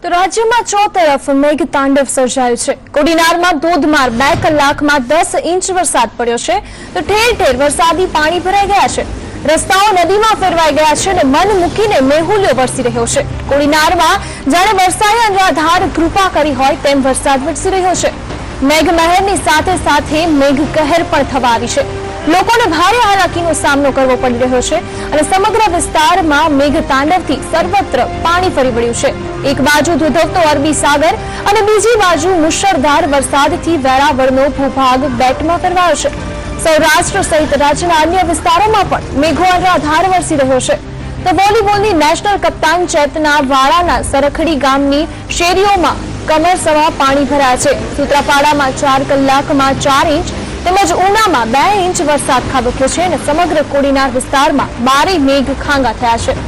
તો રાજ્યમાં ચોતરફ મેઘ તાંડવ સર્જાયું છે। કોડીનારમાં ધોધમાર 2 કલાકમાં 10 ઇંચ વરસાદ પડ્યો છે તો ઠેર ઠેર વરસાદી પાણી ભરાઈ ગયા છે। રસ્તાઓ નદીમાં ફેરવાઈ ગયા છે અને મન મૂકીને મેહુલ્યો વરસી રહ્યો છે। કોડીનારમાં જાણે વરસાદે અનરાધાર કૃપા કરી હોય તેમ વરસાદ વરસી રહ્યો છે। મેઘમહેરની સાથે સાથે મેઘ કહેર પણ થવા આવી છે। લોકોને ભારે હાલાકીનો સામનો કરવો પડી રહ્યો છે અને સમગ્ર વિસ્તારમાં મેઘ તાંડવથી સર્વત્ર પાણી ફરી વળ્યું છે। એક બાજુ ધોધવતો અરબી સાગર અને બીજી બાજુ મુશળધાર વરસાદથી વેરાવળનો ભૂભાગ બેટમાં ફેરવાયો છે। સૌરાષ્ટ્ર સહિત રાજ્યના અન્ય વિસ્તારોમાં પણ મેઘો અનરાધાર વરસી રહ્યો છે। તો વોલીબોલની નેશનલ કપ્તાન ચેતના વાળાના સરખડી ગામની શેરીઓમાં કમરસમાં પાણી ભરાયા છે। સૂત્રાપાડામાં 4 કલાકમાં 4 ઇંચ તેમજ ઉનામાં 2 ઇંચ વરસાદ ખાબક્યો છે અને સમગ્ર કોડીનાર વિસ્તારમાં 12 મેઘ ખાંગા થયા છે।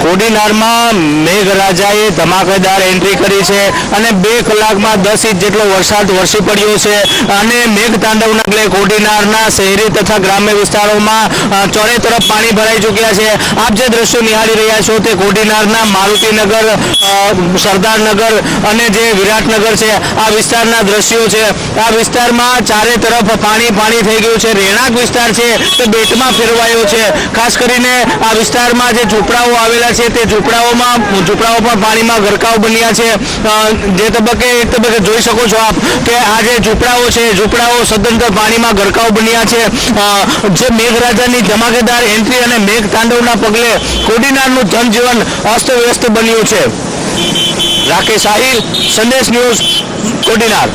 કોડીનારમાં મેઘરાજાએ ધમાકેદાર એન્ટ્રી કરી છે અને 2 કલાકમાં 10 ઇંચ જેટલો વરસાદ વરસી પડ્યો છે અને મેઘ તાંડવના પગલે કોડીનારના શહેરી તથા ગ્રામ્ય વિસ્તારોમાં ચોરે તરફ પાણી ભરાઈ ચૂક્યા છે। આપ જે દ્રશ્યો નિહાળી રહ્યા છો તે કોડીનારના મારુતિનગર, સરદારનગર અને જે વિરાટનગર છે આ વિસ્તારના દ્રશ્યો છે। આ વિસ્તારમાં ચારે તરફ પાણી થઈ ગયું છે। રહેણાંક વિસ્તાર છે તે બેટમાં ફેરવાયો છે। ખાસ કરીને આ વિસ્તારમાં જે ઝૂંપડાઓ આવેલા છે તે ઝૂંપડાઓ પણ પાણીમાં ગરકાવ બન્યા છે। જે એક તબક્કે જોઈ શકો છો આપ કે આ જે ઝૂંપડાઓ સદંતર પાણીમાં ગરકાવ બન્યા છે। જે મેઘરાજાની ધમાકેદાર એન્ટ્રી અને મેઘ તાંડવના પગલે કોડીનારનું જનજીવન અસ્તવ્યસ્ત બન્યું છે। રાકેશ આહિર, સંદેશ ન્યૂઝ, કોડીનાર।